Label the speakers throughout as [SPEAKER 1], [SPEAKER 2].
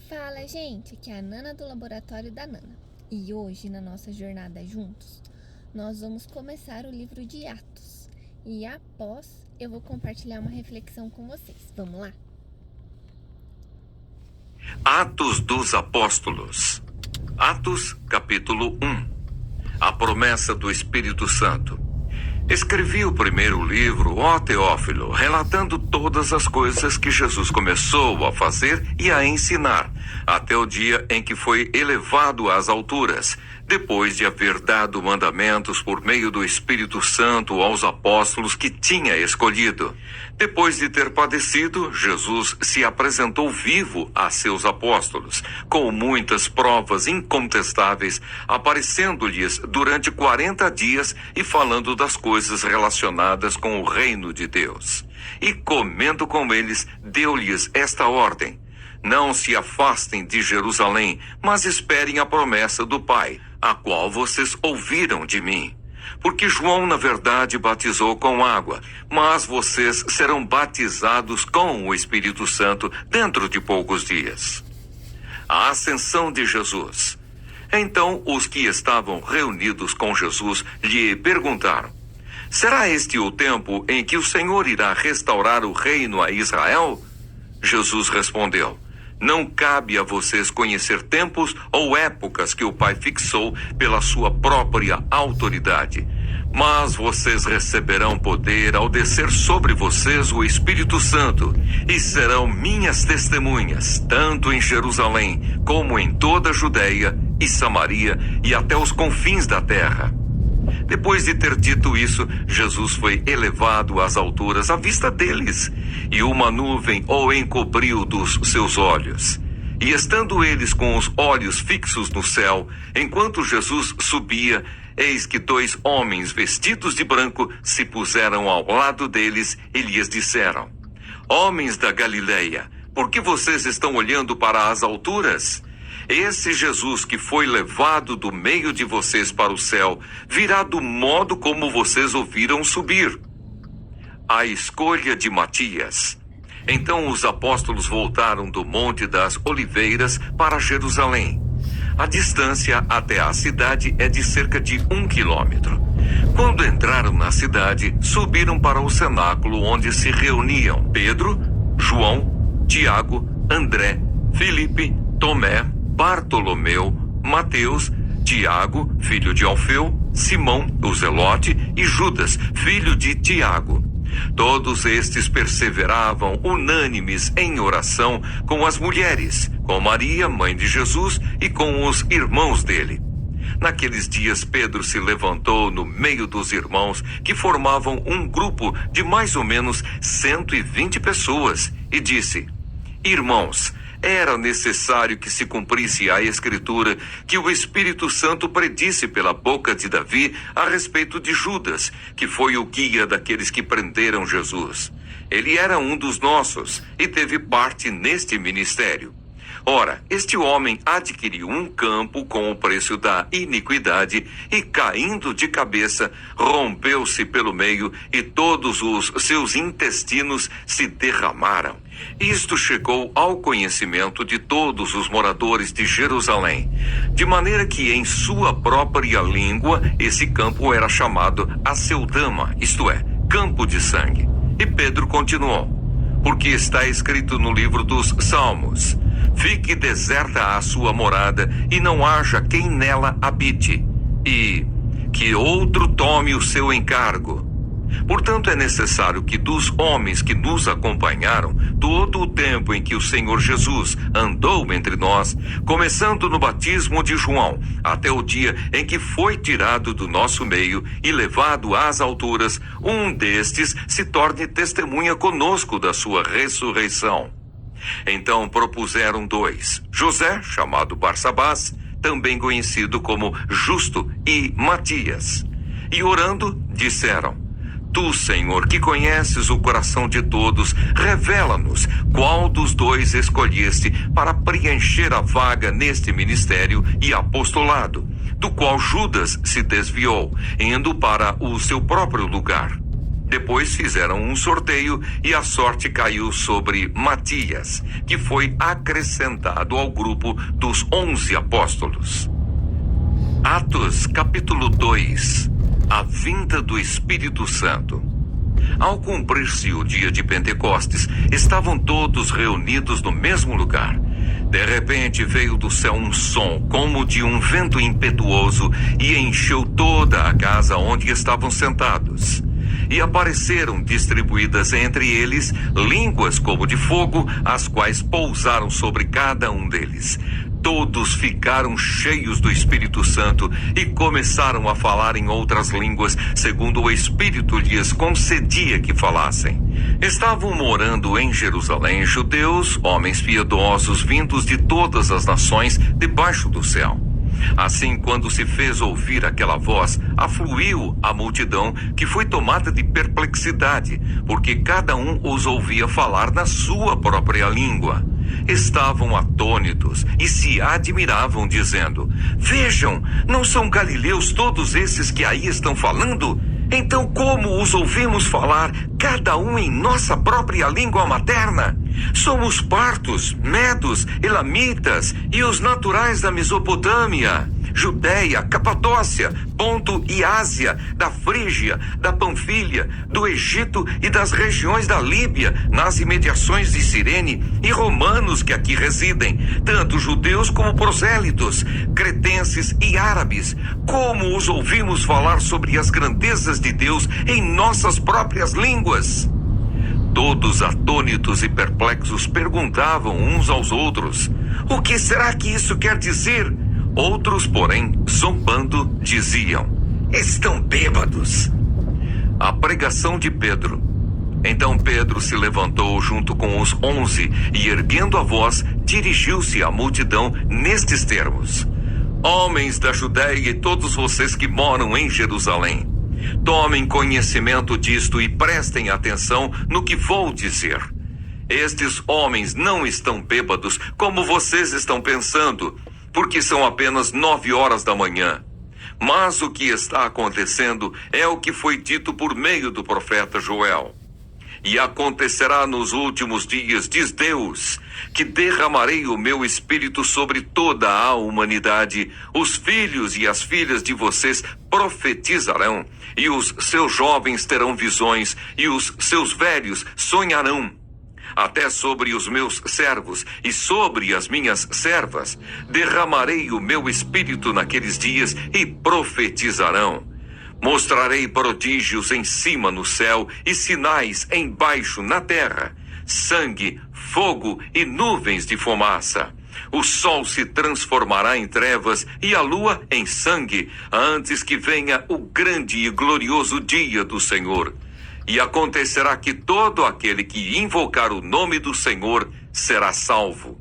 [SPEAKER 1] Fala, gente! Aqui é a Nana do Laboratório da Nana. E hoje, na nossa jornada juntos, nós vamos começar o livro de Atos. E após, eu vou compartilhar uma reflexão com vocês. Vamos lá?
[SPEAKER 2] Atos dos Apóstolos. Atos, capítulo 1. A promessa do Espírito Santo. Escrevi o primeiro livro, ó Teófilo, relatando todas as coisas que Jesus começou a fazer e a ensinar, até o dia em que foi elevado às alturas, depois de haver dado mandamentos por meio do Espírito Santo aos apóstolos que tinha escolhido. Depois de ter padecido, Jesus se apresentou vivo a seus apóstolos, com muitas provas incontestáveis, aparecendo-lhes durante 40 dias e falando das coisas relacionadas com o reino de Deus. E comendo com eles, deu-lhes esta ordem: não se afastem de Jerusalém, mas esperem a promessa do Pai, a qual vocês ouviram de mim. Porque João, na verdade, batizou com água, mas vocês serão batizados com o Espírito Santo dentro de poucos dias. A ascensão de Jesus. Então, os que estavam reunidos com Jesus lhe perguntaram: será este o tempo em que o Senhor irá restaurar o reino a Israel? Jesus respondeu: não cabe a vocês conhecer tempos ou épocas que o Pai fixou pela sua própria autoridade. Mas vocês receberão poder ao descer sobre vocês o Espírito Santo, e serão minhas testemunhas, tanto em Jerusalém, como em toda a Judeia e Samaria e até os confins da terra. Depois de ter dito isso, Jesus foi elevado às alturas à vista deles, e uma nuvem o encobriu dos seus olhos. E estando eles com os olhos fixos no céu, enquanto Jesus subia, eis que 2 homens vestidos de branco se puseram ao lado deles e lhes disseram: homens da Galileia, por que vocês estão olhando para as alturas? Esse Jesus que foi levado do meio de vocês para o céu, virá do modo como vocês ouviram subir. A escolha de Matias. Então os apóstolos voltaram do Monte das Oliveiras para Jerusalém. A distância até a cidade é de cerca de 1 quilômetro. Quando entraram na cidade, subiram para o cenáculo onde se reuniam Pedro, João, Tiago, André, Filipe, Tomé, Bartolomeu, Mateus, Tiago, filho de Alfeu, Simão, o Zelote, e Judas, filho de Tiago. Todos estes perseveravam unânimes em oração com as mulheres, com Maria, mãe de Jesus, e com os irmãos dele. Naqueles dias, Pedro se levantou no meio dos irmãos, que formavam um grupo de mais ou menos 120 pessoas, e disse: irmãos, era necessário que se cumprisse a Escritura que o Espírito Santo predisse pela boca de Davi a respeito de Judas, que foi o guia daqueles que prenderam Jesus. Ele era um dos nossos e teve parte neste ministério. Ora, este homem adquiriu um campo com o preço da iniquidade e, caindo de cabeça, rompeu-se pelo meio e todos os seus intestinos se derramaram. Isto chegou ao conhecimento de todos os moradores de Jerusalém, de maneira que em sua própria língua esse campo era chamado Aceldama, isto é, campo de sangue. E Pedro continuou: porque está escrito no livro dos Salmos: fique deserta a sua morada e não haja quem nela habite, e que outro tome o seu encargo. Portanto, é necessário que dos homens que nos acompanharam todo o tempo em que o Senhor Jesus andou entre nós, começando no batismo de João, até o dia em que foi tirado do nosso meio e levado às alturas, um destes se torne testemunha conosco da sua ressurreição. Então propuseram 2, José, chamado Barsabás, também conhecido como Justo, e Matias. E orando, disseram: tu, Senhor, que conheces o coração de todos, revela-nos qual dos 2 escolheste para preencher a vaga neste ministério e apostolado, do qual Judas se desviou, indo para o seu próprio lugar. Depois fizeram um sorteio e a sorte caiu sobre Matias, que foi acrescentado ao grupo dos 11 apóstolos. Atos, capítulo 2. A vinda do Espírito Santo. Ao cumprir-se o dia de Pentecostes, estavam todos reunidos no mesmo lugar. De repente veio do céu um som, como de um vento impetuoso, e encheu toda a casa onde estavam sentados. E apareceram distribuídas entre eles línguas como de fogo, as quais pousaram sobre cada um deles. Todos ficaram cheios do Espírito Santo e começaram a falar em outras línguas, segundo o Espírito lhes concedia que falassem. Estavam morando em Jerusalém judeus, homens piedosos vindos de todas as nações debaixo do céu. Assim, quando se fez ouvir aquela voz, afluiu a multidão, que foi tomada de perplexidade, porque cada um os ouvia falar na sua própria língua. Estavam atônitos e se admiravam, dizendo: Vejam, não são galileus todos esses que aí estão falando? Então como os ouvimos falar, cada um em nossa própria língua materna? Somos partos, medos, elamitas e os naturais da Mesopotâmia, Judéia, Capadócia, Ponto e Ásia, da Frígia, da Panfilha, do Egito e das regiões da Líbia, nas imediações de Cirene, e romanos que aqui residem, tanto judeus como prosélitos, cretenses e árabes. Como os ouvimos falar sobre as grandezas de Deus em nossas próprias línguas? Todos atônitos e perplexos perguntavam uns aos outros: O que será que isso quer dizer? Outros, porém, zombando, diziam: Estão bêbados. A pregação de Pedro. Então Pedro se levantou junto com os 11 e, erguendo a voz, dirigiu-se à multidão nestes termos: Homens da Judéia e todos vocês que moram em Jerusalém, tomem conhecimento disto e prestem atenção no que vou dizer. Estes homens não estão bêbados como vocês estão pensando, porque são apenas 9 horas da manhã. Mas o que está acontecendo é o que foi dito por meio do profeta Joel. E acontecerá nos últimos dias, diz Deus, que derramarei o meu espírito sobre toda a humanidade. Os filhos e as filhas de vocês profetizarão, e os seus jovens terão visões, e os seus velhos sonharão. Até sobre os meus servos e sobre as minhas servas derramarei o meu espírito naqueles dias e profetizarão. Mostrarei prodígios em cima no céu e sinais embaixo na terra: sangue, fogo e nuvens de fumaça. O sol se transformará em trevas e a lua em sangue, antes que venha o grande e glorioso dia do Senhor. E acontecerá que todo aquele que invocar o nome do Senhor será salvo.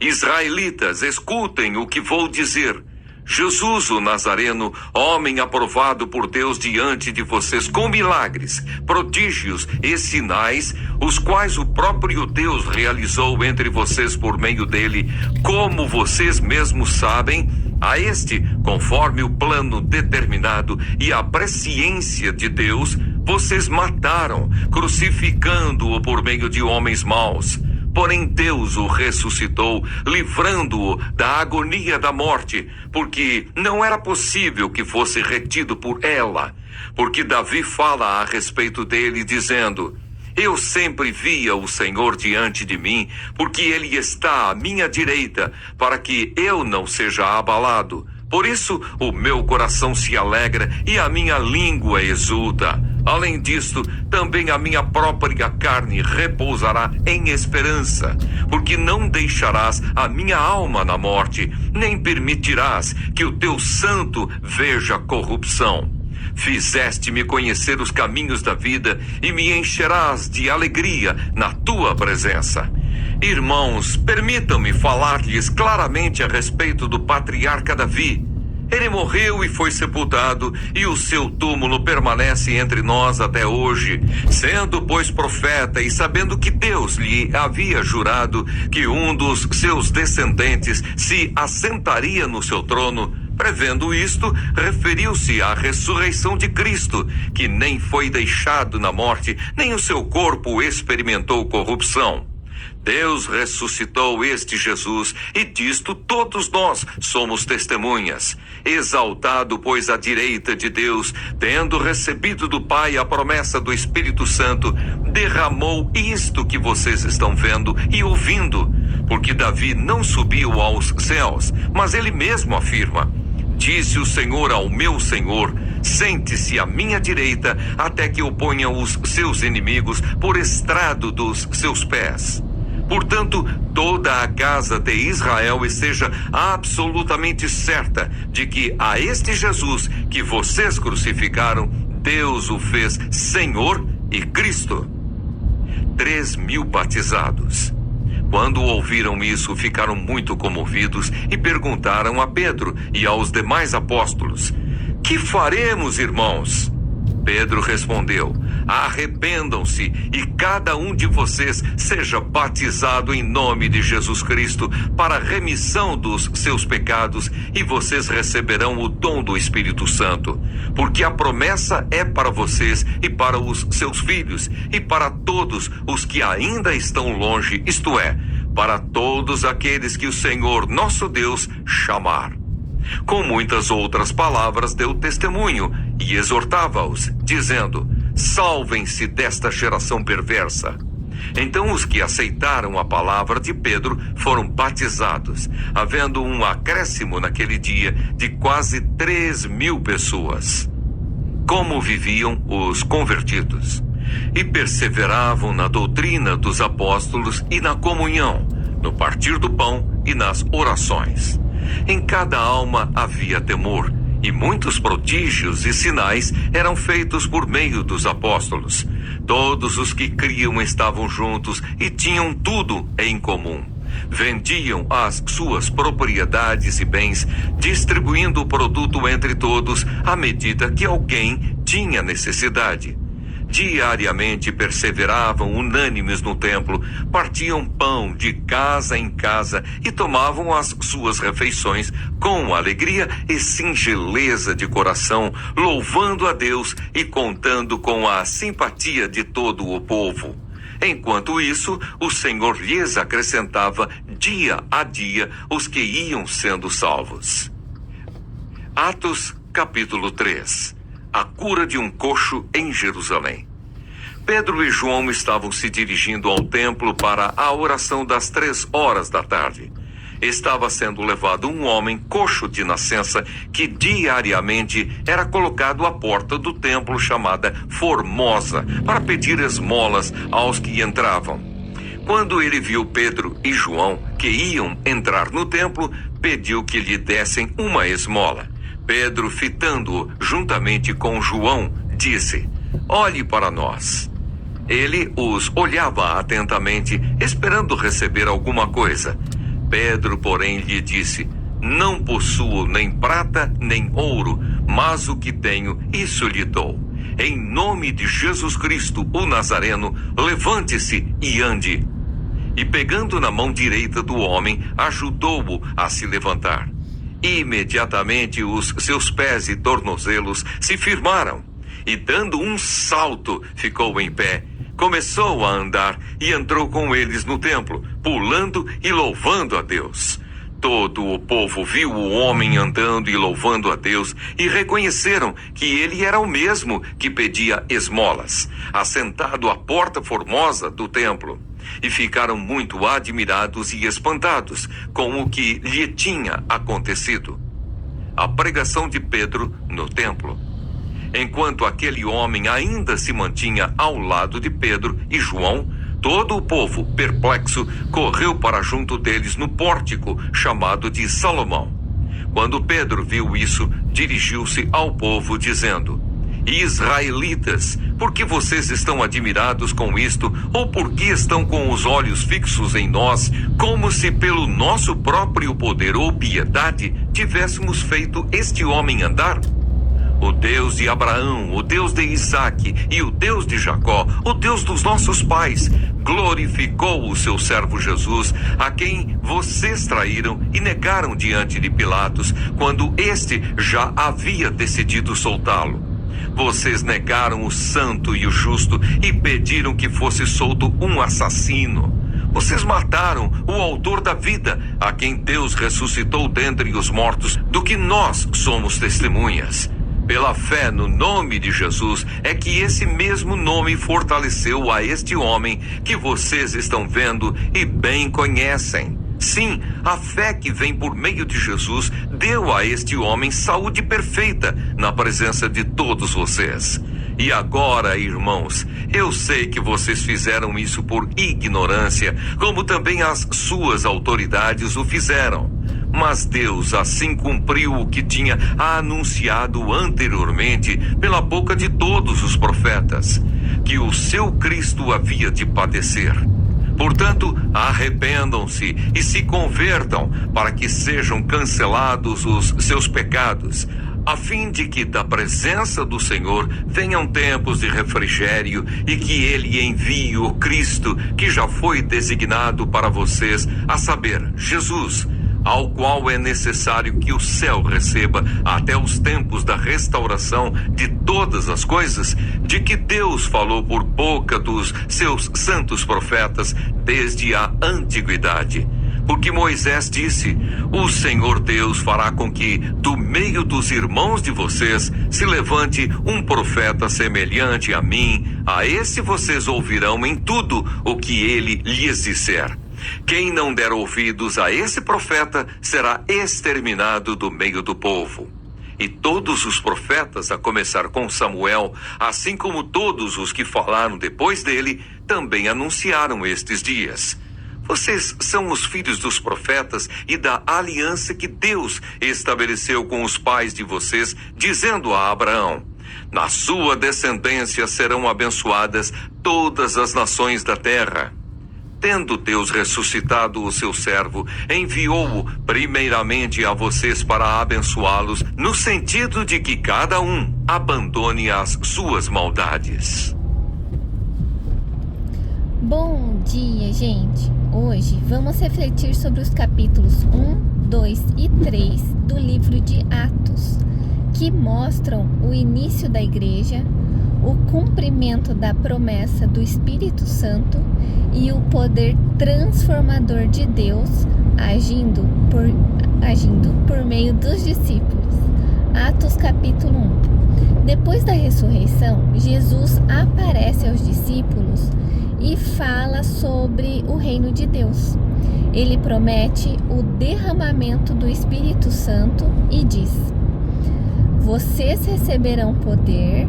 [SPEAKER 2] Israelitas, escutem o que vou dizer. Jesus o Nazareno, homem aprovado por Deus diante de vocês com milagres, prodígios e sinais, os quais o próprio Deus realizou entre vocês por meio dele, como vocês mesmos sabem, a este, conforme o plano determinado e a presciência de Deus, vocês mataram, crucificando-o por meio de homens maus. Porém Deus o ressuscitou, livrando-o da agonia da morte, porque não era possível que fosse retido por ela. Porque Davi fala a respeito dele, dizendo: Eu sempre via o Senhor diante de mim, porque ele está à minha direita, para que eu não seja abalado. Por isso o meu coração se alegra e a minha língua exulta. Além disto, também a minha própria carne repousará em esperança, porque não deixarás a minha alma na morte, nem permitirás que o teu santo veja corrupção. Fizeste-me conhecer os caminhos da vida e me encherás de alegria na tua presença. Irmãos, permitam-me falar-lhes claramente a respeito do patriarca Davi. Ele morreu e foi sepultado, e o seu túmulo permanece entre nós até hoje. Sendo, pois, profeta e sabendo que Deus lhe havia jurado que um dos seus descendentes se assentaria no seu trono, Prevendo isto, referiu-se à ressurreição de Cristo, que nem foi deixado na morte, nem o seu corpo experimentou corrupção. Deus ressuscitou este Jesus, e disto todos nós somos testemunhas. Exaltado, pois, à direita de Deus, tendo recebido do Pai a promessa do Espírito Santo, derramou isto que vocês estão vendo e ouvindo. Porque Davi não subiu aos céus, mas ele mesmo afirma: disse o Senhor ao meu Senhor, sente-se à minha direita, até que eu ponha os seus inimigos por estrado dos seus pés. Portanto, toda a casa de Israel esteja absolutamente certa de que a este Jesus que vocês crucificaram, Deus o fez Senhor e Cristo. 3.000 batizados. Quando ouviram isso, ficaram muito comovidos e perguntaram a Pedro e aos demais apóstolos: que faremos, irmãos? Pedro respondeu: arrependam-se e cada um de vocês seja batizado em nome de Jesus Cristo para a remissão dos seus pecados, e vocês receberão o dom do Espírito Santo, porque a promessa é para vocês e para os seus filhos e para todos os que ainda estão longe, isto é, para todos aqueles que o Senhor nosso Deus chamar. Com muitas outras palavras deu testemunho e exortava-os, dizendo: salvem-se desta geração perversa. Então os que aceitaram a palavra de Pedro foram batizados, havendo um acréscimo naquele dia de quase 3.000 pessoas. Como viviam os convertidos? E perseveravam na doutrina dos apóstolos e na comunhão, no partir do pão e nas orações. Em cada alma havia temor, e muitos prodígios e sinais eram feitos por meio dos apóstolos. Todos os que criam estavam juntos e tinham tudo em comum. Vendiam as suas propriedades e bens, distribuindo o produto entre todos à medida que alguém tinha necessidade. Diariamente perseveravam unânimes no templo, partiam pão de casa em casa e tomavam as suas refeições com alegria e singeleza de coração, louvando a Deus e contando com a simpatia de todo o povo. Enquanto isso, o Senhor lhes acrescentava dia a dia os que iam sendo salvos. Atos, capítulo 3. A cura de um coxo em Jerusalém. Pedro e João estavam se dirigindo ao templo para a oração das 3 da tarde. Estava sendo levado um homem coxo de nascença que diariamente era colocado à porta do templo chamada Formosa para pedir esmolas aos que entravam. Quando ele viu Pedro e João que iam entrar no templo, pediu que lhe dessem uma esmola. Pedro, fitando-o juntamente com João, disse: olhe para nós. Ele os olhava atentamente, esperando receber alguma coisa. Pedro, porém, lhe disse: não possuo nem prata nem ouro, mas o que tenho, isso lhe dou. Em nome de Jesus Cristo, o Nazareno, levante-se e ande. E pegando na mão direita do homem, ajudou-o a se levantar. Imediatamente os seus pés e tornozelos se firmaram, e dando um salto, ficou em pé, começou a andar e entrou com eles no templo, pulando e louvando a Deus. Todo o povo viu o homem andando e louvando a Deus e reconheceram que ele era o mesmo que pedia esmolas, assentado à porta formosa do templo. E ficaram muito admirados e espantados com o que lhe tinha acontecido. A pregação de Pedro no templo. Enquanto aquele homem ainda se mantinha ao lado de Pedro e João, todo o povo, perplexo, correu para junto deles no pórtico chamado de Salomão. Quando Pedro viu isso, dirigiu-se ao povo dizendo: Israelitas, por que vocês estão admirados com isto, ou por que estão com os olhos fixos em nós, como se pelo nosso próprio poder ou piedade tivéssemos feito este homem andar? O Deus de Abraão, o Deus de Isaque e o Deus de Jacó, o Deus dos nossos pais, glorificou o seu servo Jesus, a quem vocês traíram e negaram diante de Pilatos, quando este já havia decidido soltá-lo. Vocês negaram o santo e o justo e pediram que fosse solto um assassino. Vocês mataram o autor da vida, a quem Deus ressuscitou dentre os mortos, do que nós somos testemunhas. Pela fé no nome de Jesus é que esse mesmo nome fortaleceu a este homem que vocês estão vendo e bem conhecem. Sim, a fé que vem por meio de Jesus deu a este homem saúde perfeita na presença de todos vocês. E agora, irmãos, eu sei que vocês fizeram isso por ignorância, como também as suas autoridades o fizeram. Mas Deus assim cumpriu o que tinha anunciado anteriormente pela boca de todos os profetas, que o seu Cristo havia de padecer. Portanto, arrependam-se e se convertam para que sejam cancelados os seus pecados, a fim de que da presença do Senhor venham tempos de refrigério e que Ele envie o Cristo que já foi designado para vocês, a saber, Jesus, ao qual é necessário que o céu receba até os tempos da restauração de todas as coisas, de que Deus falou por boca dos seus santos profetas desde a antiguidade. Porque Moisés disse: o Senhor Deus fará com que do meio dos irmãos de vocês se levante um profeta semelhante a mim, a esse vocês ouvirão em tudo o que ele lhes disser. Quem não der ouvidos a esse profeta será exterminado do meio do povo. E todos os profetas, a começar com Samuel, assim como todos os que falaram depois dele, também anunciaram estes dias. Vocês são os filhos dos profetas e da aliança que Deus estabeleceu com os pais de vocês, dizendo a Abraão: na sua descendência serão abençoadas todas as nações da terra. Tendo Deus ressuscitado o seu servo, enviou-o primeiramente a vocês para abençoá-los, no sentido de que cada um abandone as suas maldades.
[SPEAKER 1] Bom dia, gente! Hoje vamos refletir sobre os capítulos 1, 2 e 3 do livro de Atos, que mostram o início da igreja, o cumprimento da promessa do Espírito Santo e o poder transformador de Deus agindo por meio dos discípulos. Atos capítulo 1. Depois da ressurreição, Jesus aparece aos discípulos e fala sobre o reino de Deus. Ele promete o derramamento do Espírito Santo e diz: vocês receberão poder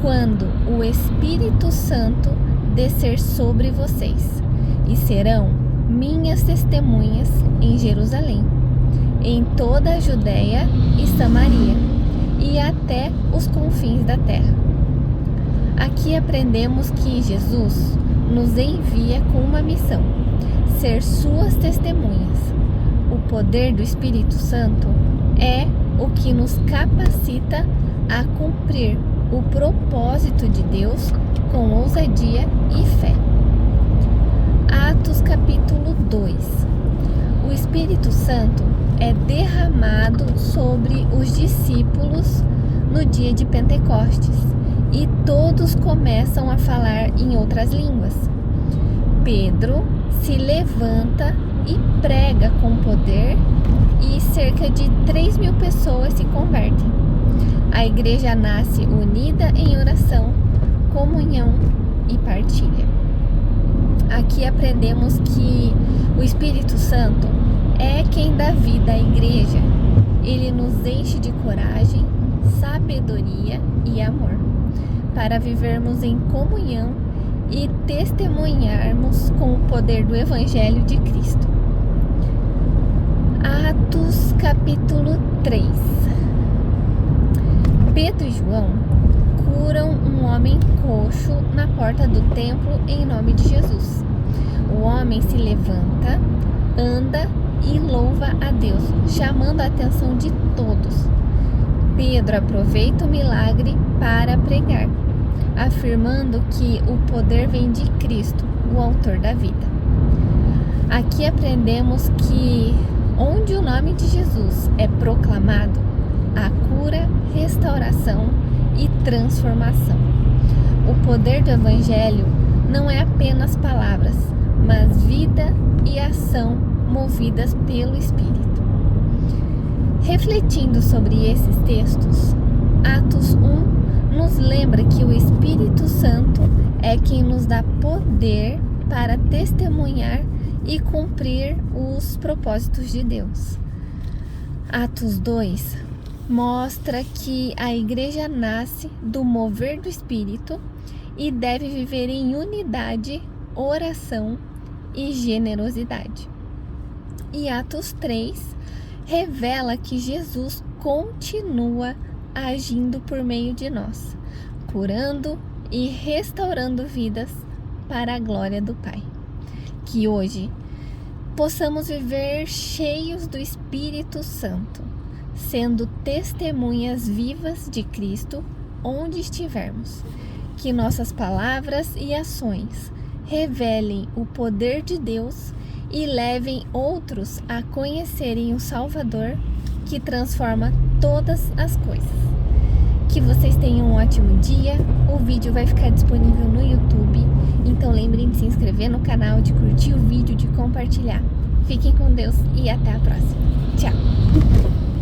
[SPEAKER 1] quando o Espírito Santo descer sobre vocês, e serão minhas testemunhas em Jerusalém, em toda a Judéia e Samaria, e até os confins da terra. Aqui aprendemos que Jesus nos envia com uma missão: ser suas testemunhas. O poder do Espírito Santo é o que nos capacita a cumprir o propósito de Deus com ousadia e fé. Atos capítulo 2. O Espírito Santo é derramado sobre os discípulos no dia de Pentecostes e todos começam a falar em outras línguas. Pedro se levanta e prega com poder e cerca de 3.000 pessoas se convertem. A igreja nasce unida em oração, comunhão e partilha. Aqui aprendemos que o Espírito Santo é quem dá vida à igreja. Ele nos enche de coragem, sabedoria e amor, para vivermos em comunhão e testemunharmos com o poder do Evangelho de Cristo. Atos capítulo 3. Pedro e João curam um homem coxo na porta do templo em nome de Jesus. O homem se levanta, anda e louva a Deus, chamando a atenção de todos. Pedro aproveita o milagre para pregar, afirmando que o poder vem de Cristo, o autor da vida. Aqui aprendemos que onde o nome de Jesus é proclamado, há cura, restauração e transformação. O poder do Evangelho não é apenas palavras, mas vida e ação movidas pelo Espírito. Refletindo sobre esses textos, Atos 1 nos lembra que o Espírito Santo é quem nos dá poder para testemunhar e cumprir os propósitos de Deus. Atos 2 mostra que a igreja nasce do mover do Espírito e deve viver em unidade, oração e generosidade. E Atos 3 revela que Jesus continua agindo por meio de nós, curando e restaurando vidas para a glória do Pai. Que hoje possamos viver cheios do Espírito Santo, sendo testemunhas vivas de Cristo onde estivermos. Que nossas palavras e ações revelem o poder de Deus e levem outros a conhecerem o Salvador que transforma todas as coisas. Que vocês tenham um ótimo dia. O vídeo vai ficar disponível no YouTube, então lembrem de se inscrever no canal, de curtir o vídeo, de compartilhar. Fiquem com Deus e até a próxima. Tchau!